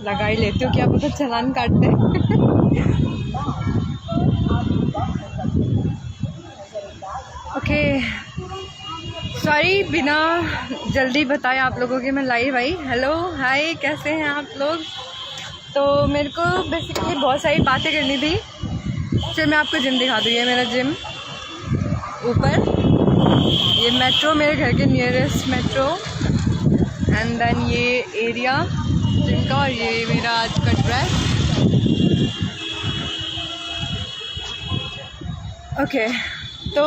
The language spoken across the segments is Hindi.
लगा ही लेती हूँ, क्या पता चालान काट दे। ओके सॉरी, बिना जल्दी बताए आप लोगों के मैं लाइव आई। हेलो हाय, कैसे हैं आप लोग? तो मेरे को बेसिकली बहुत सारी बातें करनी थी। चलिए मैं आपको जिम दिखा दूँ। ये मेरा जिम ऊपर, ये मेट्रो, मेरे घर के नियरेस्ट मेट्रो, एंड देन ये एरिया जिम का, और ये मेरा आज का ड्रेस। ओके तो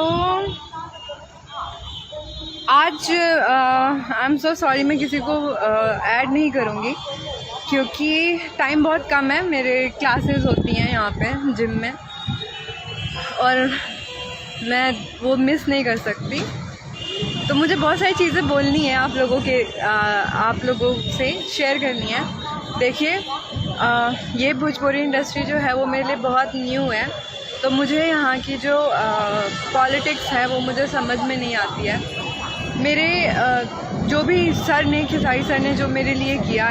आज आई एम सो सॉरी, मैं किसी को ऐड नहीं करूँगी क्योंकि टाइम बहुत कम है। मेरे क्लासेस होती हैं यहाँ पे जिम में और मैं वो मिस नहीं कर सकती। तो मुझे बहुत सारी चीज़ें बोलनी है आप लोगों से शेयर करनी है। देखिए ये भोजपुरी इंडस्ट्री जो है वो मेरे लिए बहुत न्यू है, तो मुझे यहाँ की जो पॉलिटिक्स है वो मुझे समझ में नहीं आती है। मेरे जो भी सर ने, खेसारी सर ने जो मेरे लिए किया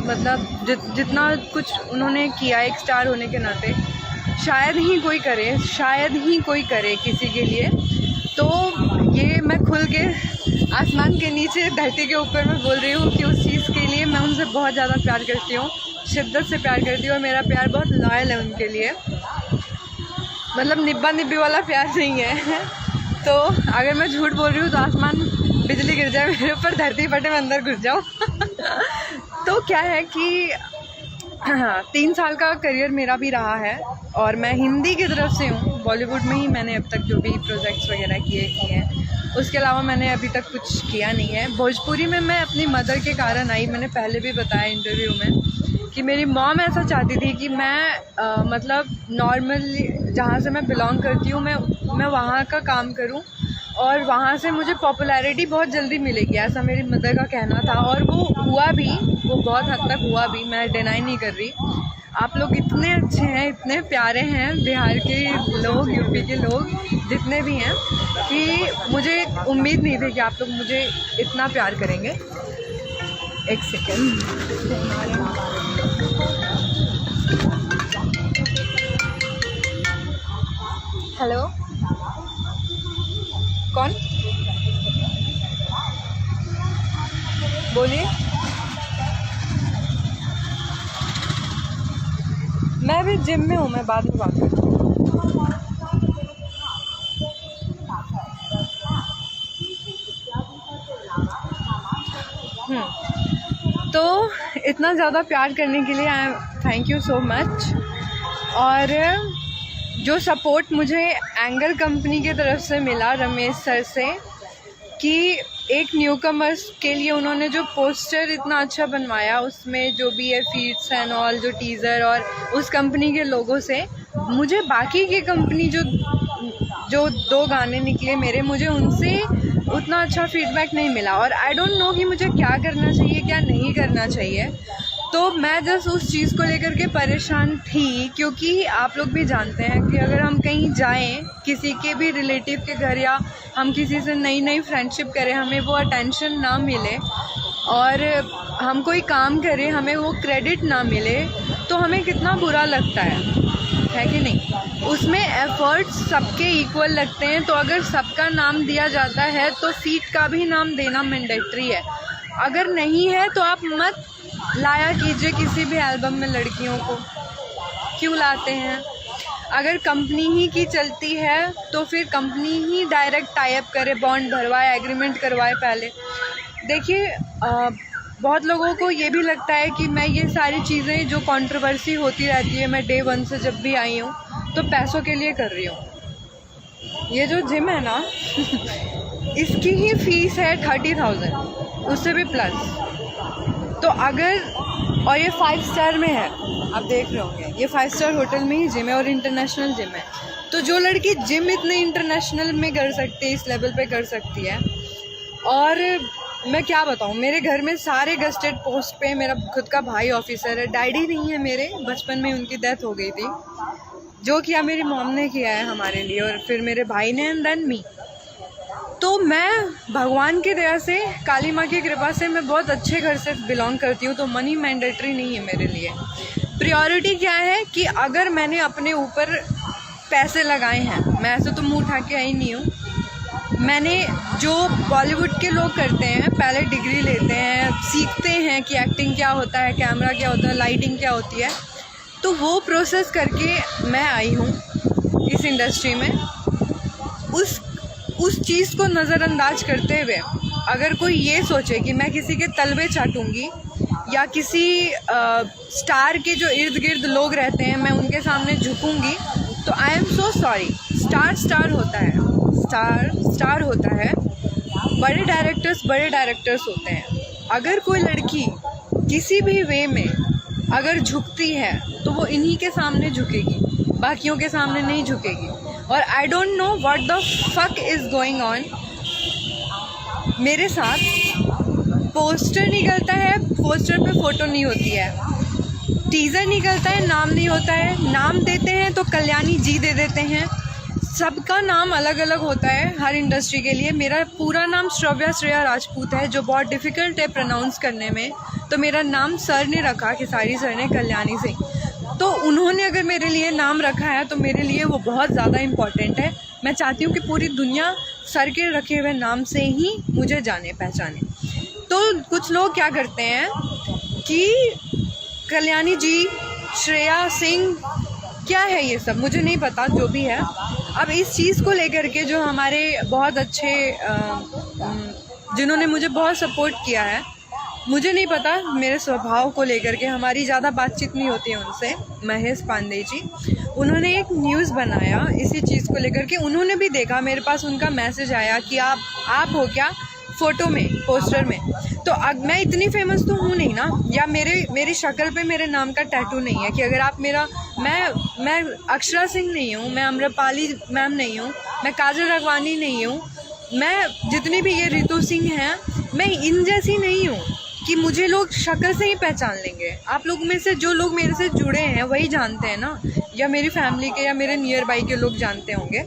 मतलब जितना कुछ उन्होंने किया एक स्टार होने के नाते, शायद ही कोई करे किसी के लिए। तो ये मैं खुल के आसमान के नीचे धरती के ऊपर मैं बोल रही हूँ कि उस चीज़ के लिए मैं उनसे बहुत ज़्यादा प्यार करती हूँ, शिद्दत से प्यार करती हूँ, और मेरा प्यार बहुत लॉयल है उनके लिए। मतलब निब्बा निब्बी वाला प्यार नहीं है। तो अगर मैं झूठ बोल रही हूँ तो आसमान बिजली गिर जाए मेरे ऊपर, धरती फटे, मैं अंदर घुस जाऊँ। तो क्या है कि 3 साल का करियर मेरा भी रहा है और मैं हिंदी की तरफ से हूँ। बॉलीवुड में ही मैंने अब तक जो भी प्रोजेक्ट्स वगैरह किए हैं, उसके अलावा मैंने अभी तक कुछ किया नहीं है। भोजपुरी में मैं अपनी मदर के कारण आई। मैंने पहले भी बताया इंटरव्यू में कि मेरी मॉम ऐसा चाहती थी कि मैं मतलब नॉर्मली जहाँ से मैं बिलोंग करती हूँ मैं वहाँ का काम करूँ और वहाँ से मुझे पॉपुलैरिटी बहुत जल्दी मिलेगी, ऐसा मेरी मदर का कहना था। और वो हुआ भी, वो बहुत हद तक हुआ भी, मैं डिनाई नहीं कर रही। आप लोग इतने अच्छे हैं, इतने प्यारे हैं, बिहार के लोग, यूपी के लोग जितने भी हैं, कि मुझे उम्मीद नहीं थी कि आप लोग मुझे इतना प्यार करेंगे। एक सेकेंड, हेलो कौन? बोलिए। मैं अभी जिम में हूँ, मैं बाद में बात करती हूँ। तो इतना ज़्यादा प्यार करने के लिए थैंक यू सो मच। और जो सपोर्ट मुझे एंगल कंपनी की तरफ से मिला, रमेश सर से, कि एक न्यू कमर्स के लिए उन्होंने जो पोस्टर इतना अच्छा बनवाया, उसमें जो भी है फीड्स एंड ऑल, जो टीज़र, और उस कंपनी के लोगों से मुझे बाकी की कंपनी जो 2 गाने निकले मेरे, मुझे उनसे उतना अच्छा फीडबैक नहीं मिला। और आई डोंट नो कि मुझे क्या करना चाहिए, क्या नहीं करना चाहिए। तो मैं जस्ट उस चीज़ को लेकर के परेशान थी, क्योंकि आप लोग भी जानते हैं कि अगर हम कहीं जाएं, किसी के भी रिलेटिव के घर, या हम किसी से नई फ्रेंडशिप करें, हमें वो अटेंशन ना मिले, और हम कोई काम करें, हमें वो क्रेडिट ना मिले, तो हमें कितना बुरा लगता है कि नहीं? उसमें एफर्ट्स सबके इक्वल लगते हैं। तो अगर सबका नाम दिया जाता है तो सीट का भी नाम देना मैंडेटरी है। अगर नहीं है तो आप मत लाया कीजिए किसी भी एल्बम में लड़कियों को। क्यों लाते हैं? अगर कंपनी ही की चलती है तो फिर कंपनी ही डायरेक्ट टाई अप करे, बॉन्ड भरवाए, एग्रीमेंट करवाए पहले। देखिए बहुत लोगों को ये भी लगता है कि मैं ये सारी चीज़ें जो कंट्रोवर्सी होती रहती है, मैं डे 1 से जब भी आई हूँ तो पैसों के लिए कर रही हूँ। ये जो जिम है ना इसकी ही फीस है 30,000, उससे भी प्लस। तो अगर, और ये 5 स्टार में है, आप देख रहे होंगे, ये 5 स्टार होटल में ही जिम है और इंटरनेशनल जिम है। तो जो लड़की जिम इतने इंटरनेशनल में कर सकती है, इस लेवल पे कर सकती है, और मैं क्या बताऊँ, मेरे घर में सारे गस्टेड पोस्ट पे, मेरा खुद का भाई ऑफिसर है, डैडी नहीं है मेरे, बचपन में उनकी डेथ हो गई थी। जो किया मेरी मॉम ने किया है हमारे लिए, और फिर मेरे भाई ने, एंड देन मी। तो मैं भगवान की दया से, काली माँ की कृपा से मैं बहुत अच्छे घर से बिलोंग करती हूँ, तो मनी मैंडेटरी नहीं है मेरे लिए। प्रायोरिटी क्या है कि अगर मैंने अपने ऊपर पैसे लगाए हैं, मैं ऐसे तो मुँह उठा के आई नहीं हूँ, मैंने जो बॉलीवुड के लोग करते हैं, पहले डिग्री लेते हैं, सीखते हैं कि एक्टिंग क्या होता है, कैमरा क्या होता है, लाइटिंग क्या होती है, तो वो प्रोसेस करके मैं आई हूँ इस इंडस्ट्री में। उस चीज़ को नज़रअंदाज करते हुए अगर कोई ये सोचे कि मैं किसी के तलवे चाटूँगी या किसी स्टार के जो इर्द गिर्द लोग रहते हैं मैं उनके सामने झुकूँगी, तो I am so sorry. Star होता है, स्टार होता है, बड़े डायरेक्टर्स होते हैं। अगर कोई लड़की किसी भी वे में अगर झुकती है तो वो इन्हीं के सामने झुकेगी, बाकियों के सामने नहीं झुकेगी। और I don't know what the fuck is going on. मेरे साथ पोस्टर निकलता है, पोस्टर पे फ़ोटो नहीं होती है, टीज़र निकलता है, नाम नहीं होता है, नाम देते हैं तो कल्याणी जी दे देते हैं। सबका नाम अलग अलग होता है हर इंडस्ट्री के लिए। मेरा पूरा नाम श्रेया राजपूत है, जो बहुत डिफ़िकल्ट है प्रोनाउंस करने में, तो मेरा नाम सर ने रखा, खेसारी सर ने, कल्याणी सिंह। तो उन्होंने अगर मेरे लिए नाम रखा है तो मेरे लिए वो बहुत ज़्यादा इम्पॉर्टेंट है। मैं चाहती हूँ कि पूरी दुनिया सर के रखे हुए नाम से ही मुझे जाने पहचाने। तो कुछ लोग क्या करते हैं कि कल्याणी जी, श्रेया सिंह, क्या है ये सब मुझे नहीं पता, जो भी है। अब इस चीज़ को लेकर के जो हमारे बहुत अच्छे जिन्होंने मुझे बहुत सपोर्ट किया है, मुझे नहीं पता, मेरे स्वभाव को लेकर के हमारी ज़्यादा बातचीत नहीं होती है उनसे, महेश पांडे जी, उन्होंने एक न्यूज़ बनाया इसी चीज़ को लेकर के। उन्होंने भी देखा, मेरे पास उनका मैसेज आया कि आप हो क्या फ़ोटो में, पोस्टर में। तो अब मैं इतनी फेमस तो हूँ नहीं ना, या मेरी शक्ल पे मेरे नाम का टैटू नहीं है कि अगर आप मेरा, मैं अक्षरा सिंह नहीं हूँ, मैं अम्रपाली मैम नहीं हूँ, मैं काजल राघवानी नहीं हूँ, मैं जितनी भी ये रितु सिंह हैं, मैं इन जैसी नहीं हूँ कि मुझे लोग शक्ल से ही पहचान लेंगे। आप लोग में से जो लोग मेरे से जुड़े हैं वही जानते हैं ना, या मेरी फैमिली के या मेरे नियर बाई के लोग जानते होंगे।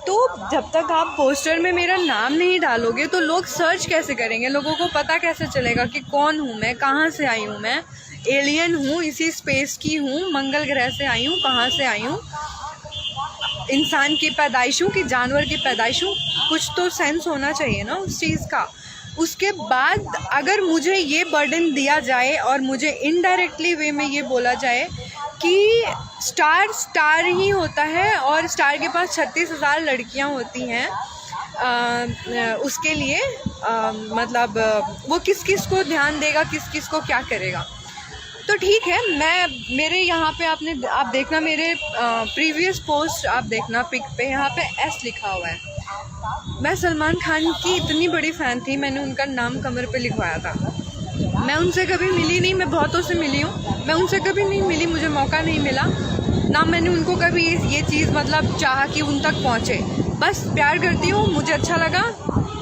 तो जब तक आप पोस्टर में मेरा नाम नहीं डालोगे तो लोग सर्च कैसे करेंगे, लोगों को पता कैसे चलेगा कि कौन हूँ मैं, कहाँ से आई हूँ मैं, एलियन हूँ, इसी स्पेस की हूँ, मंगल ग्रह से आई हूँ, कहाँ से आई हूँ, इंसान की पैदाइश हूँ कि जानवर की पैदाइश हूँ। कुछ तो सेंस होना चाहिए ना उस चीज़ का। उसके बाद अगर मुझे ये बर्डन दिया जाए और मुझे इनडायरेक्टली वे में ये बोला जाए कि स्टार ही होता है और स्टार के पास 36,000 लड़कियां होती हैं, उसके लिए मतलब वो किस किस को ध्यान देगा, किस किस को क्या करेगा। तो ठीक है, मेरे यहाँ पे आप देखना, मेरे प्रीवियस पोस्ट आप देखना, पिक पे यहाँ पे एस लिखा हुआ है। मैं सलमान खान की इतनी बड़ी फ़ैन थी, मैंने उनका नाम कमर पे लिखवाया था। मैं उनसे कभी मिली नहीं, मैं बहुतों से मिली हूँ, मैं उनसे कभी नहीं मिली, मुझे मौका नहीं मिला ना, मैंने उनको कभी ये चीज़ मतलब चाहा कि उन तक पहुँचे। बस प्यार करती हूँ, मुझे अच्छा लगा,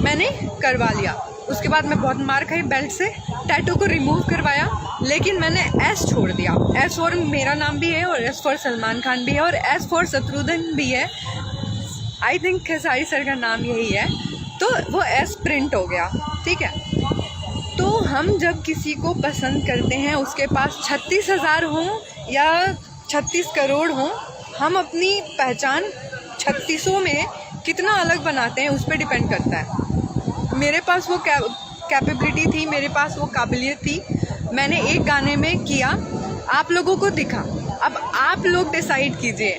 मैंने करवा लिया। उसके बाद मैं बहुत मार खाई बेल्ट से, टैटू को रिमूव करवाया, लेकिन मैंने एस छोड़ दिया। एस फॉर मेरा नाम भी है और एस फॉर सलमान खान भी है और एस फॉर शत्रुघ्न भी है। आई थिंक खेसारी सर का नाम यही है, तो वो एस प्रिंट हो गया, ठीक है। तो हम जब किसी को पसंद करते हैं, उसके पास 36,000 हों या 36 करोड़ हों, हम अपनी पहचान 3600 में कितना अलग बनाते हैं उस पर डिपेंड करता है। मेरे पास वो कैपेबिलिटी थी, मेरे पास वो काबिलियत थी, मैंने एक गाने में किया, आप लोगों को दिखा। अब आप लोग डिसाइड कीजिए,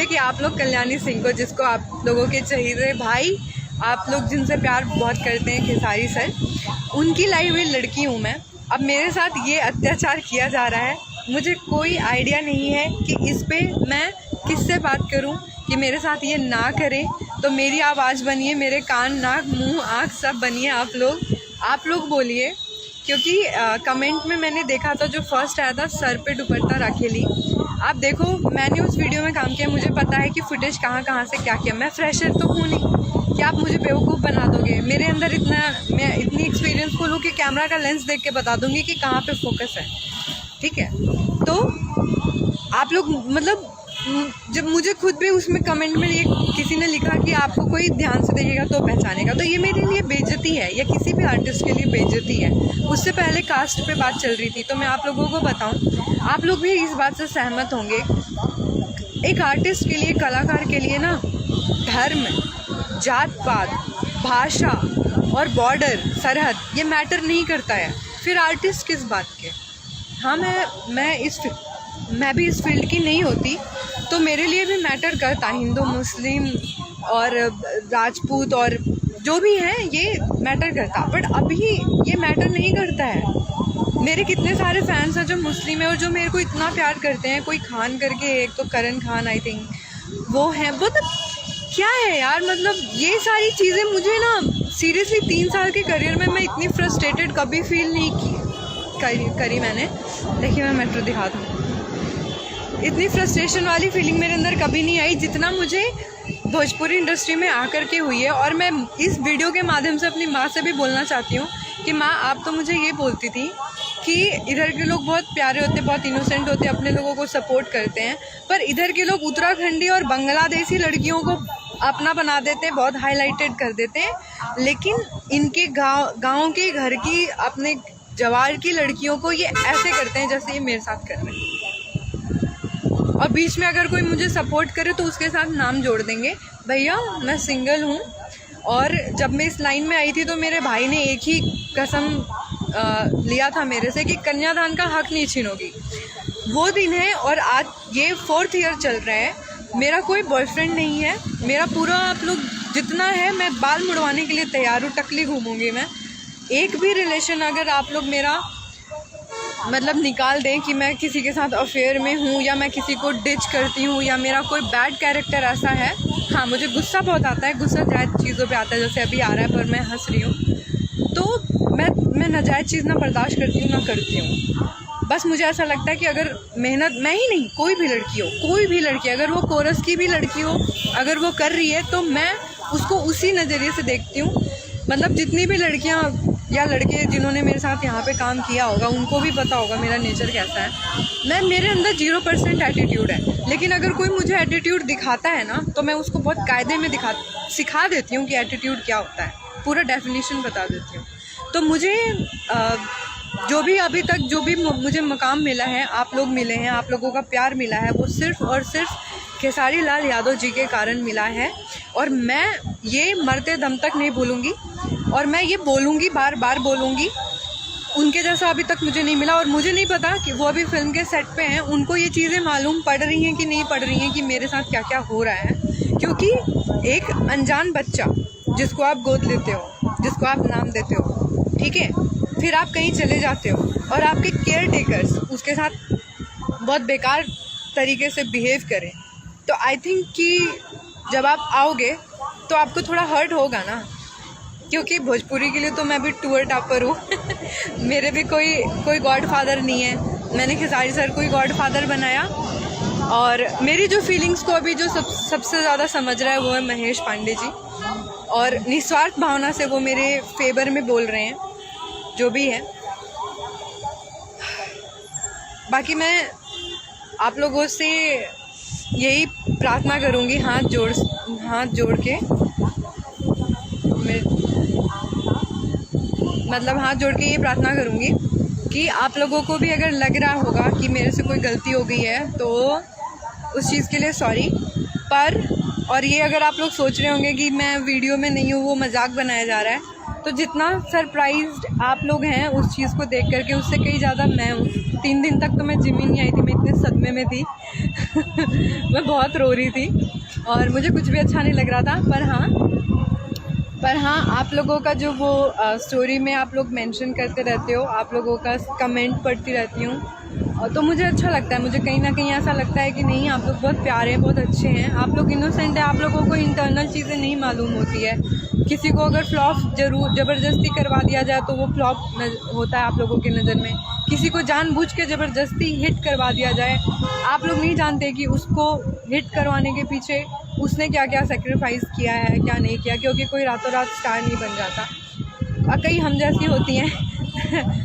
कि आप लोग कल्याणी सिंह को, जिसको आप लोगों के चहेते भाई, आप लोग जिनसे प्यार बहुत करते हैं, खेसारी सर, उनकी लाई हुई लड़की हूँ मैं। अब मेरे साथ ये अत्याचार किया जा रहा है, मुझे कोई आइडिया नहीं है कि इस पे मैं किससे बात करूं कि मेरे साथ ये ना करें। तो मेरी आवाज़ बनिए, मेरे कान, नाक, मुंह, आँख सब बनिए आप लोग बोलिए। क्योंकि कमेंट में मैंने देखा था, जो फर्स्ट आया था, सर पे दुपट्टा रखेली। आप देखो, मैंने उस वीडियो में काम किया, मुझे पता है कि फुटेज कहाँ से क्या किया। मैं फ्रेशर तो हूँ नहीं कि आप मुझे बेवकूफ़ बना दोगे। मेरे अंदर मैं इतनी एक्सपीरियंसफुल हूँ कि कैमरा का लेंस देख के बता दूँगी कि कहाँ पे फोकस है, ठीक है। तो आप लोग मतलब जब मुझे खुद भी उसमें कमेंट में ये किसी ने लिखा कि आपको कोई ध्यान से देखेगा तो पहचानेगा, तो ये मेरे लिए बेइज्जती है, या किसी भी आर्टिस्ट के लिए बेइज्जती है। उससे पहले कास्ट पे बात चल रही थी, तो मैं आप लोगों को बताऊं, आप लोग भी इस बात से सहमत होंगे, एक आर्टिस्ट के लिए, कलाकार के लिए ना, धर्म, जात पात, भाषा और बॉर्डर, सरहद, ये मैटर नहीं करता है। फिर आर्टिस्ट किस बात के? हाँ, मैं भी इस फील्ड की नहीं होती तो मेरे लिए भी मैटर करता, हिंदू, मुस्लिम और राजपूत और जो भी है ये मैटर करता, बट अभी ये मैटर नहीं करता है। मेरे कितने सारे फैंस हैं जो मुस्लिम है और जो मेरे को इतना प्यार करते हैं। कोई खान करके, एक तो करण खान आई थिंक वो है, मतलब क्या है यार, मतलब ये सारी चीज़ें मुझे ना सीरियसली 3 साल के करियर में मैं इतनी फ्रस्ट्रेटेड कभी फील नहीं करी मैंने। देखिए मैं मेट्रो दिखाता हूँ, इतनी फ्रस्ट्रेशन वाली फीलिंग मेरे अंदर कभी नहीं आई जितना मुझे भोजपुरी इंडस्ट्री में आकर के हुई है। और मैं इस वीडियो के माध्यम से अपनी माँ से भी बोलना चाहती हूँ कि माँ, आप तो मुझे ये बोलती थी कि इधर के लोग बहुत प्यारे होते, बहुत इनोसेंट होते, अपने लोगों को सपोर्ट करते हैं, पर इधर के लोग उत्तराखंडी और बांग्लादेशी लड़कियों को अपना बना देते हैं, बहुत हाईलाइटेड कर देते हैं, लेकिन इनके गाँव के घर की, अपने जवार की लड़कियों को ये ऐसे करते हैं जैसे ये मेरे साथ कर रहे हैं। और बीच में अगर कोई मुझे सपोर्ट करे तो उसके साथ नाम जोड़ देंगे। भैया मैं सिंगल हूँ, और जब मैं इस लाइन में आई थी तो मेरे भाई ने एक ही कसम लिया था मेरे से कि कन्यादान का हक नहीं छीनोगी। वो दिन है और आज ये 4th ईयर चल रहा है, मेरा कोई बॉयफ्रेंड नहीं है। मेरा पूरा, आप लोग जितना है, मैं बाल मुड़वाने के लिए तैयार हूँ, टकली घूमूंगी मैं। एक भी रिलेशन अगर आप लोग मेरा मतलब निकाल दें कि मैं किसी के साथ अफेयर में हूँ या मैं किसी को डिच करती हूँ या मेरा कोई बैड कैरेक्टर ऐसा है, हाँ मुझे गुस्सा बहुत आता है, गुस्सा जायज़ चीज़ों पे आता है, जैसे अभी आ रहा है पर मैं हंस रही हूँ, तो मैं नाजायज़ चीज़ ना बर्दाश्त करती हूँ ना करती हूँ। बस मुझे ऐसा लगता है कि अगर मेहनत, मैं ही नहीं, कोई भी लड़की हो, कोई भी लड़की, अगर वो कोरस की भी लड़की हो, अगर वो कर रही है तो मैं उसको उसी नज़रिए से देखती हूँ। मतलब जितनी भी लड़कियाँ या लड़के जिन्होंने मेरे साथ यहाँ पे काम किया होगा उनको भी पता होगा मेरा नेचर कैसा है। मेरे अंदर 0% एटीट्यूड है, लेकिन अगर कोई मुझे एटीट्यूड दिखाता है ना तो मैं उसको बहुत कायदे में सिखा देती हूँ कि एटीट्यूड क्या होता है, पूरा डेफिनेशन बता देती हूँ। तो मुझे जो भी अभी तक जो भी मुझे मकाम मिला है, आप लोग मिले हैं, आप लोगों का प्यार मिला है, वो सिर्फ़ और सिर्फ खेसारी लाल यादव जी के कारण मिला है। और मैं ये मरते दम तक नहीं भूलूँगी और मैं ये बोलूँगी, बार बार बोलूँगी, उनके जैसा अभी तक मुझे नहीं मिला। और मुझे नहीं पता कि वो अभी फिल्म के सेट पे हैं, उनको ये चीज़ें मालूम पड़ रही हैं कि नहीं पड़ रही हैं कि मेरे साथ क्या क्या हो रहा है। क्योंकि एक अनजान बच्चा जिसको आप गोद लेते हो, जिसको आप नाम देते हो, ठीक है, फिर आप कहीं चले जाते हो और आपके केयर टेकर्स उसके साथ बहुत बेकार तरीके से बिहेव करें, तो आई थिंक कि जब आप आओगे तो आपको थोड़ा हर्ट होगा ना। क्योंकि भोजपुरी के लिए तो मैं भी टूर टापर हूँ मेरे भी कोई गॉड फादर नहीं है, मैंने खेसारी सर को ही गॉड फादर बनाया। और मेरी जो फीलिंग्स को अभी जो सबसे ज़्यादा समझ रहा है वो है महेश पांडे जी, और निस्वार्थ भावना से वो मेरे फेवर में बोल रहे हैं, जो भी है। बाकी मैं आप लोगों से यही प्रार्थना करूँगी, हाथ जोड़ के हाथ जोड़ के ये प्रार्थना करूँगी कि आप लोगों को भी अगर लग रहा होगा कि मेरे से कोई गलती हो गई है तो उस चीज़ के लिए सॉरी। और ये अगर आप लोग सोच रहे होंगे कि मैं वीडियो में नहीं हूँ, वो मजाक बनाया जा रहा है, तो जितना सरप्राइज्ड आप लोग हैं उस चीज़ को देख करके, उससे कई ज़्यादा मैं हूँ। 3 दिन तक तो मैं जिम ही नहीं आई थी, मैं इतने सदमे में थी मैं बहुत रो रही थी और मुझे कुछ भी अच्छा नहीं लग रहा था। पर हाँ आप लोगों का जो वो स्टोरी में आप लोग मेंशन करते रहते हो, आप लोगों का कमेंट पढ़ती रहती हूँ, तो मुझे अच्छा लगता है। मुझे कहीं ना कहीं ऐसा लगता है कि नहीं, आप लोग बहुत प्यारे हैं, बहुत अच्छे हैं, आप लोग इनोसेंट हैं, आप लोगों को इंटरनल चीज़ें नहीं मालूम होती है। किसी को अगर फ्लॉप ज़बरदस्ती करवा दिया जाए तो वो फ्लॉप होता है आप लोगों की नज़र में। किसी को जानबूझ के ज़बरदस्ती हिट करवा दिया जाए, आप लोग नहीं जानते कि उसको हिट करवाने के पीछे उसने क्या क्या सेक्रीफाइस किया है, क्या नहीं किया, क्योंकि कोई रातों रात स्टार नहीं बन जाता। और कई हम जैसी होती हैं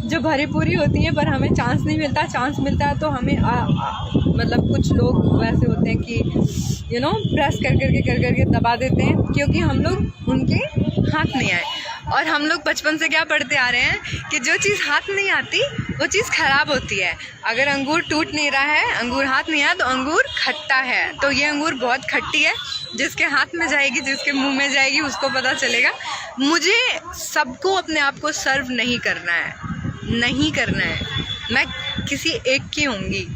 जो भरी पूरी होती हैं, पर हमें चांस नहीं मिलता। चांस मिलता है तो हमें मतलब कुछ लोग वैसे होते हैं कि प्रेस कर करके दबा देते हैं, क्योंकि हम लोग उनके हाथ नहीं आए। और हम लोग बचपन से क्या पढ़ते आ रहे हैं कि जो चीज़ हाथ नहीं आती वो चीज़ ख़राब होती है। अगर अंगूर टूट नहीं रहा है, अंगूर हाथ नहीं आया, तो अंगूर खट्टा है। तो ये अंगूर बहुत खट्टी है, जिसके हाथ में जाएगी, जिसके मुंह में जाएगी, उसको पता चलेगा। मुझे सबको अपने आप को सर्व नहीं करना है। मैं किसी एक की होंगी।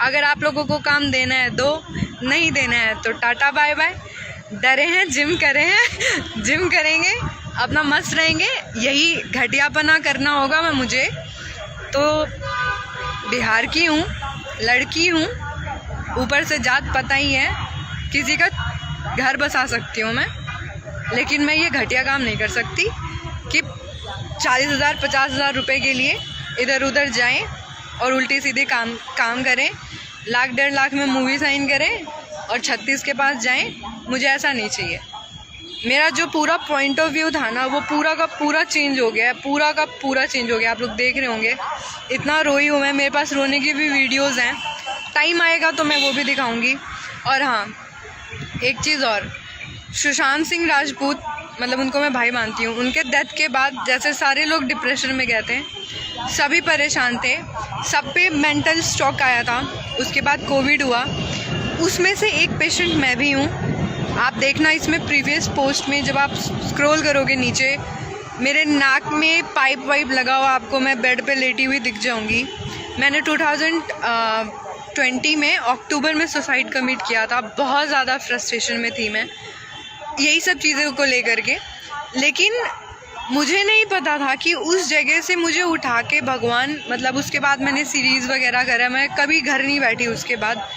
अगर आप लोगों को काम देना है दो, नहीं देना है तो टाटा बाय बाय। डरे हैं, जिम करेंगे, अपना मस्त रहेंगे। यही घटियापना करना होगा मुझे। तो बिहार की हूँ, लड़की हूँ, ऊपर से जात पता ही है, किसी का घर बसा सकती हूँ मैं, लेकिन मैं ये घटिया काम नहीं कर सकती कि 40,000 50,000 रुपये के लिए इधर उधर जाएं और उल्टी सीधे काम करें, 1 1.5 लाख में मूवी साइन करें और 36 के पास जाएं। मुझे ऐसा नहीं चाहिए। मेरा जो पूरा पॉइंट ऑफ व्यू था ना, वो पूरा का पूरा चेंज हो गया है, पूरा का पूरा चेंज हो गया। आप लोग देख रहे होंगे, इतना रोई हूँ मैं। मेरे पास रोने की भी वीडियोज़ हैं, टाइम आएगा तो मैं वो भी दिखाऊंगी। और हाँ, एक चीज़ और, सुशांत सिंह राजपूत, मतलब उनको मैं भाई मानती हूँ। उनके डेथ के बाद जैसे सारे लोग डिप्रेशन में गए थे, सभी परेशान थे, सब पे मेंटल स्ट्रोक आया था, उसके बाद कोविड हुआ, उसमें से एक पेशेंट मैं भी हूँ। आप देखना इसमें प्रीवियस पोस्ट में, जब आप स्क्रॉल करोगे नीचे, मेरे नाक में पाइप वाइप लगा हुआ आपको मैं बेड पे लेटी हुई दिख जाऊँगी। मैंने 2020 में अक्टूबर में सुसाइड कमिट किया था। बहुत ज़्यादा फ्रस्ट्रेशन में थी मैं यही सब चीज़ों को लेकर के, लेकिन मुझे नहीं पता था कि उस जगह से मुझे उठा के भगवान, मतलब उसके बाद मैंने सीरीज़ वगैरह करा, मैं कभी घर नहीं बैठी। उसके बाद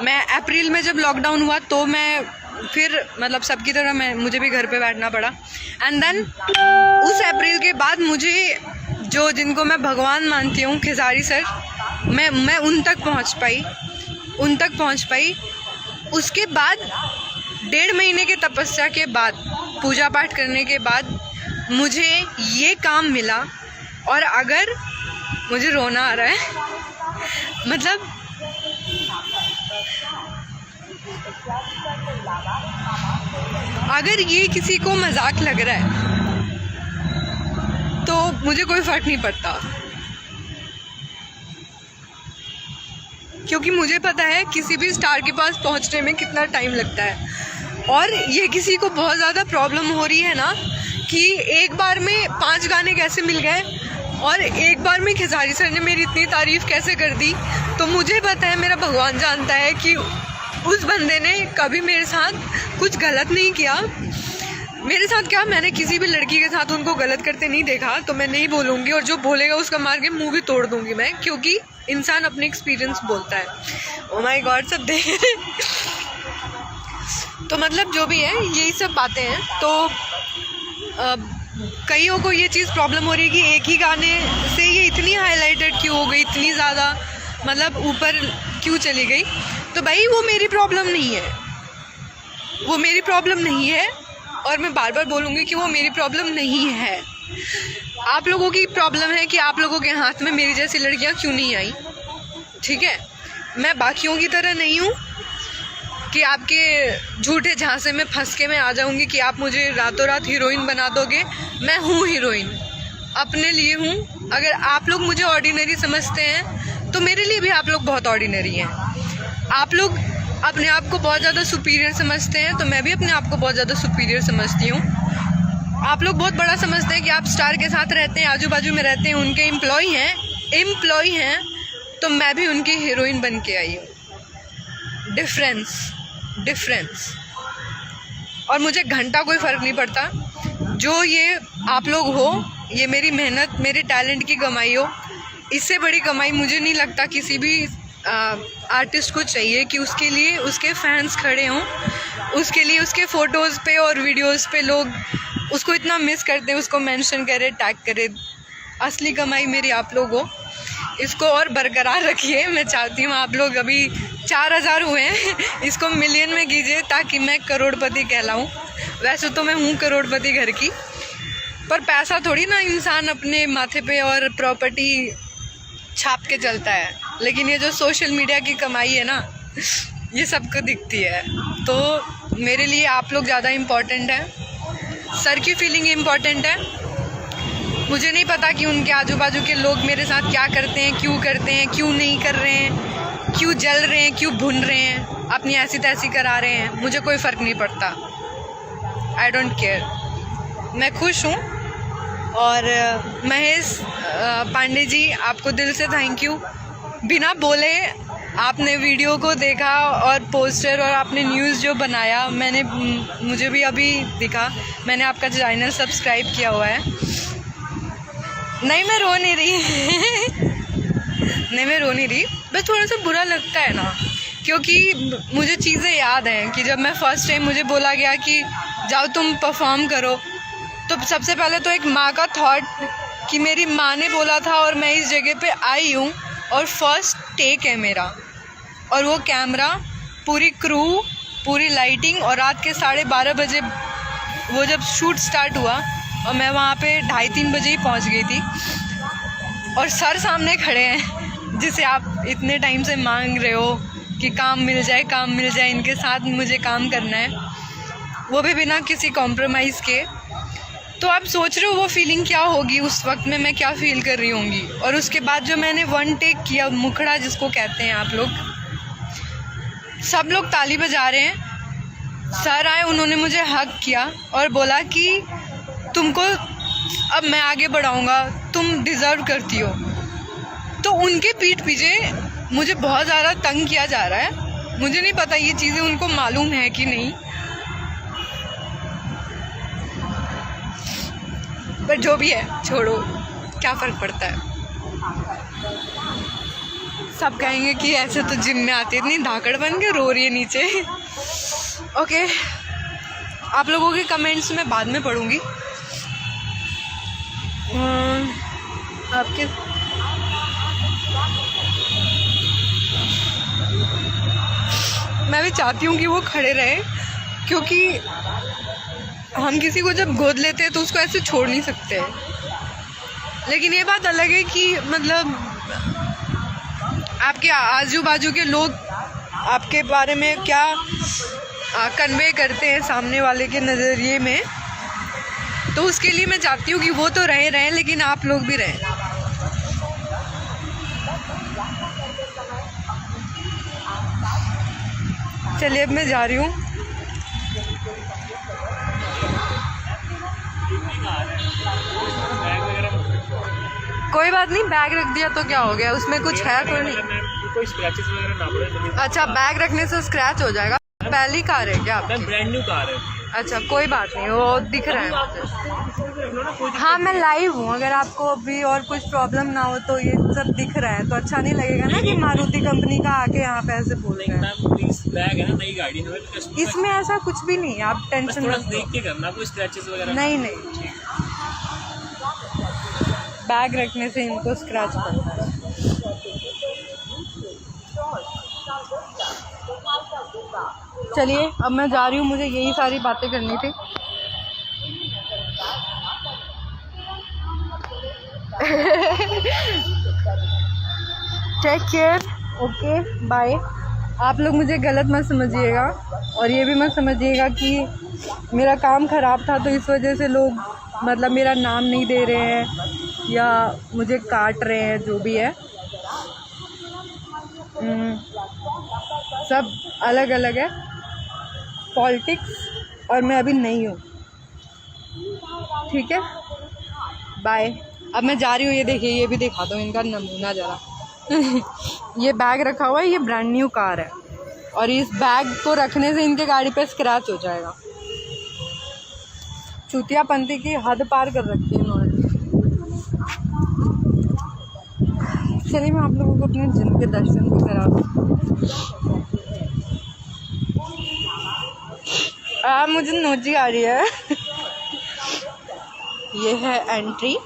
मैं अप्रैल में जब लॉकडाउन हुआ तो मैं फिर मतलब सबकी तरह मुझे भी घर पे बैठना पड़ा। एंड देन उस अप्रैल के बाद मुझे जिनको मैं भगवान मानती हूँ, खेसारी सर, मैं उन तक पहुँच पाई। उसके बाद 1.5 महीने के तपस्या के बाद, पूजा पाठ करने के बाद मुझे ये काम मिला। और अगर मुझे रोना आ रहा है, मतलब अगर ये किसी को मजाक लग रहा है तो मुझे कोई फ़र्क नहीं पड़ता, क्योंकि मुझे पता है किसी भी स्टार के पास पहुंचने में कितना टाइम लगता है। और ये किसी को बहुत ज़्यादा प्रॉब्लम हो रही है ना कि एक बार में 5 गाने कैसे मिल गए और एक बार में खेसारी सर ने मेरी इतनी तारीफ़ कैसे कर दी। तो मुझे पता है, मेरा भगवान जानता है कि उस बंदे ने कभी मेरे साथ कुछ गलत नहीं किया। मेरे साथ क्या, मैंने किसी भी लड़की के साथ उनको गलत करते नहीं देखा, तो मैं नहीं बोलूँगी, और जो बोलेगा उसका मार के मुँह भी तोड़ दूँगी मैं, क्योंकि इंसान अपने एक्सपीरियंस बोलता है। ओ माय गॉड, सब देख रहे। तो मतलब जो भी है, यही सब बातें हैं। तो कईयों को ये चीज़ प्रॉब्लम हो रही है कि एक ही गाने से ये इतनी हाईलाइटेड क्यों हो गई, इतनी ज़्यादा मतलब ऊपर क्यों चली गई। तो भाई वो मेरी प्रॉब्लम नहीं है, और मैं बार बार बोलूँगी कि वो मेरी प्रॉब्लम नहीं है। आप लोगों की प्रॉब्लम है कि आप लोगों के हाथ में मेरी जैसी लड़कियाँ क्यों नहीं आई। ठीक है, मैं बाकियों की तरह नहीं हूँ कि आपके झूठे झांसे में फंस के मैं आ जाऊँगी कि आप मुझे रातों रात हीरोइन बना दोगे। मैं हूँ हीरोइन, अपने लिए हूँ। अगर आप लोग मुझे ऑर्डिनरी समझते हैं तो मेरे लिए भी आप लोग बहुत ऑर्डिनरी हैं। आप लोग अपने आप को बहुत ज़्यादा सुपीरियर समझते हैं तो मैं भी अपने आप को बहुत ज़्यादा सुपीरियर समझती हूँ। आप लोग बहुत बड़ा समझते हैं कि आप स्टार के साथ रहते हैं, आजू बाजू में रहते हैं, उनके एम्प्लॉय हैं, तो मैं भी उनकी हीरोइन बन के आई हूँ। डिफरेंस। और मुझे घंटा कोई फ़र्क नहीं पड़ता। जो ये आप लोग हो, ये मेरी मेहनत, मेरे टैलेंट की कमाई हो। इससे बड़ी कमाई मुझे नहीं लगता किसी भी आर्टिस्ट को चाहिए कि उसके लिए उसके फैंस खड़े हों, उसके लिए उसके फ़ोटोज़ पे और वीडियोज़ पे लोग उसको इतना मिस करते, उसको मेंशन करे, टैग करे। असली कमाई मेरी आप लोग हो। इसको और बरकरार रखिए। मैं चाहती हूँ आप लोग, अभी 4000 हुए हैं, इसको मिलियन में कीजिए ताकि मैं करोड़पति कहलाऊँ। वैसे तो मैं हूँ करोड़पति घर की, पर पैसा थोड़ी ना इंसान अपने माथे पे और प्रॉपर्टी छाप के चलता है, लेकिन ये जो सोशल मीडिया की कमाई है ना, ये सबको दिखती है। तो मेरे लिए आप लोग ज़्यादा इम्पोर्टेंट है, सर की फीलिंग इम्पोर्टेंट है। मुझे नहीं पता कि उनके आजू बाजू के लोग मेरे साथ क्या करते हैं, क्यों नहीं कर रहे हैं, क्यों जल रहे हैं, क्यों भुन रहे हैं, अपनी ऐसी तैसी करा रहे हैं। मुझे कोई फ़र्क नहीं पड़ता, आई डोंट केयर। मैं खुश हूँ। और महेश पांडे जी, आपको दिल से थैंक यू। बिना बोले आपने वीडियो को देखा और पोस्टर और आपने न्यूज़ जो बनाया, मुझे भी अभी दिखा, मैंने आपका चैनल सब्सक्राइब किया हुआ है। नहीं, मैं रो नहीं रही नहीं, मैं रो नहीं रही, बस थोड़ा सा बुरा लगता है ना, क्योंकि मुझे चीज़ें याद हैं कि जब मैं फ़र्स्ट टाइम मुझे बोला गया कि जाओ तुम परफॉर्म करो, तो सबसे पहले तो एक माँ का थॉट कि मेरी माँ ने बोला था और मैं इस जगह पे आई हूँ और फर्स्ट टेक है मेरा, और वो कैमरा, पूरी क्रू, पूरी लाइटिंग, और रात के 12:30 बजे वो जब शूट स्टार्ट हुआ और मैं वहाँ पे 2:30-3 बजे ही पहुँच गई थी, और सर सामने खड़े हैं जिसे आप इतने टाइम से मांग रहे हो कि काम मिल जाए, इनके साथ मुझे काम करना है, वो भी बिना किसी कॉम्प्रोमाइज़ के। तो आप सोच रहे हो वो फीलिंग क्या होगी उस वक्त में, मैं क्या फ़ील कर रही होंगी। और उसके बाद जो मैंने 1 टेक किया, मुखड़ा जिसको कहते हैं आप लोग, सब लोग ताली बजा रहे हैं। सर आए, उन्होंने मुझे हग किया और बोला कि तुमको अब मैं आगे बढ़ाऊँगा, तुम डिज़र्व करती हो। तो उनके पीठ पीछे मुझे बहुत ज़्यादा तंग किया जा रहा है। मुझे नहीं पता ये चीज़ें उनको मालूम है कि नहीं, पर जो भी है छोड़ो, क्या फ़र्क पड़ता है। सब कहेंगे कि ऐसे तो जिम में आती है, इतनी धाकड़ बन के रो रही है नीचे। ओके, आप लोगों के कमेंट्स मैं बाद में पढ़ूंगी। आपके मैं भी चाहती हूँ कि वो खड़े रहे, क्योंकि हम किसी को जब गोद लेते हैं तो उसको ऐसे छोड़ नहीं सकते। लेकिन ये बात अलग है कि मतलब आपके आजू बाजू के लोग आपके बारे में क्या कन्वे करते हैं सामने वाले के नज़रिए में, तो उसके लिए मैं चाहती हूँ कि वो तो रहें, लेकिन आप लोग भी रहें। चलिए, अब मैं जा रही हूँ। कोई बात नहीं, बैग रख दिया तो क्या हो गया, उसमें कुछ है तो नहीं। कोई स्क्रैचेस वगैरह ना पड़े। अच्छा, बैग रखने से स्क्रैच हो जाएगा। पहली कार है क्या आपकी? ब्रांड न्यू कार है। अच्छा, कोई बात नहीं, वो दिख रहा है। हाँ, मैं लाइव हूँ, अगर आपको अभी और कुछ प्रॉब्लम ना हो तो ये सब दिख रहा है तो अच्छा नहीं लगेगा ना कि मारुति कंपनी का आके यहाँ पे ऐसे बोल रहे हैं। बैग है ना, नई गाड़ी है, इसमें ऐसा कुछ भी नहीं है, आप टेंशन मत लो। देख के करना, कोई स्क्रैचेस वगैरह नहीं, बैग रखने से इनको स्क्रैच पड़ता है। चलिए, अब मैं जा रही हूँ, मुझे यही सारी बातें करनी थी। Take care, okay, bye. आप लोग मुझे गलत मत समझिएगा, और ये भी मत समझिएगा कि मेरा काम ख़राब था तो इस वजह से लोग मतलब मेरा नाम नहीं दे रहे हैं या मुझे काट रहे हैं, जो भी है। सब अलग अलग है पॉलिटिक्स, और मैं अभी नहीं हूँ, ठीक है, बाय। अब मैं जा रही हूँ। ये देखिए, ये भी दिखा दो इनका नमूना ज़रा। ये बैग रखा हुआ है, ये ब्रांड न्यू कार है, और इस बैग को रखने से इनके गाड़ी पे स्क्रैच हो जाएगा। चूतियापंती की हद पार कर रखी है इन्होंने। चलिए, मैं आप लोगों को अपने जिम के दर्शन भी करा दूँ। मुझे नोची आ रही है। ये है एंट्री।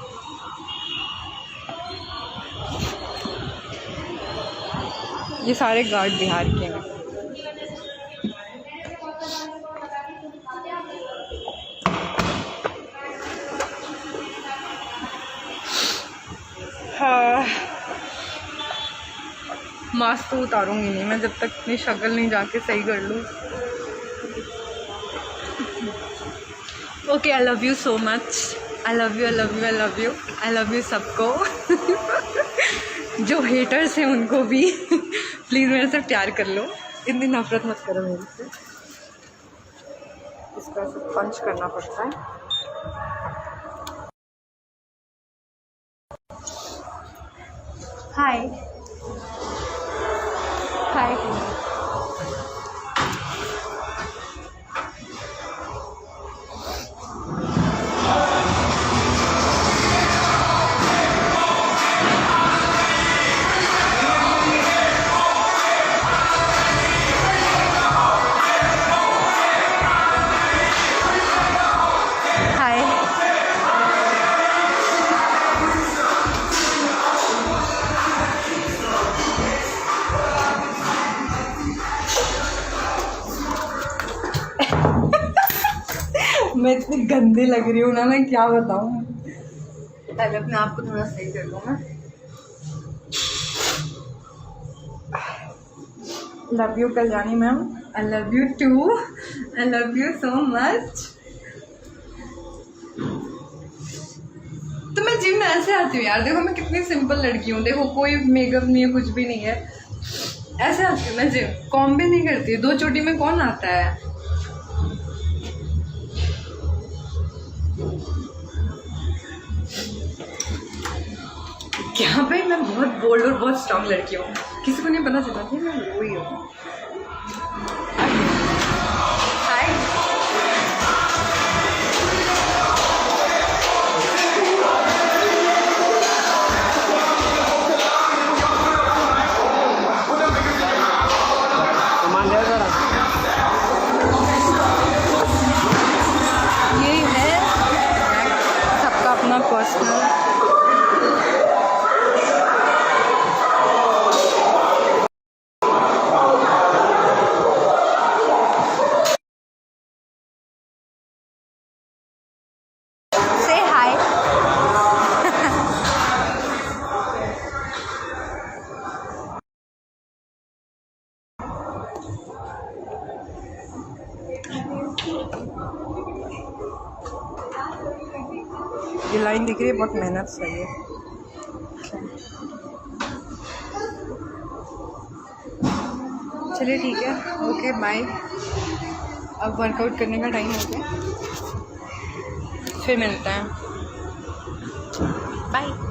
ये सारे गार्ड बिहार के हैं। मास्क तो उतारूंगी नहीं मैं जब तक अपनी शक्ल नहीं जाके सही कर लूँ। Okay, I love you so much. I love you, I love you, I love you, I love you सबको। जो हेटर्स हैं उनको भी प्लीज़ मेरे से प्यार कर लो, इतनी नफरत मत करो मेरे से। इसका पंच करना पड़ता है। हाय हाय। मैं इतनी गंदी लग रही हूँ ना, मैं क्या बताऊँ। पहले अपने आप को थोड़ा सही कर लूँ मैं। Love you Kalyani ma'am, I love you too, I love you so much. तो मैं जिम में ऐसे आती हूँ यार, देखो मैं कितनी सिंपल लड़की हूँ, देखो कोई मेकअप नहीं है, कुछ भी नहीं है, ऐसे आती हूँ मैं जिम। कॉम भी नहीं करती, 2 चोटी में कौन आता है। यहाँ पे मैं बहुत बोल्ड और बहुत स्ट्रांग लड़की हूँ, किसी को नहीं पता चला कि मैं वही हूँ। हाय। ये है सबका अपना पर्सनल। ये लाइन दिख रही है, बहुत मेहनत से है। चलिए ठीक है, ओके बाय। अब वर्कआउट करने का टाइम हो गया, फिर मिलते हैं, बाय।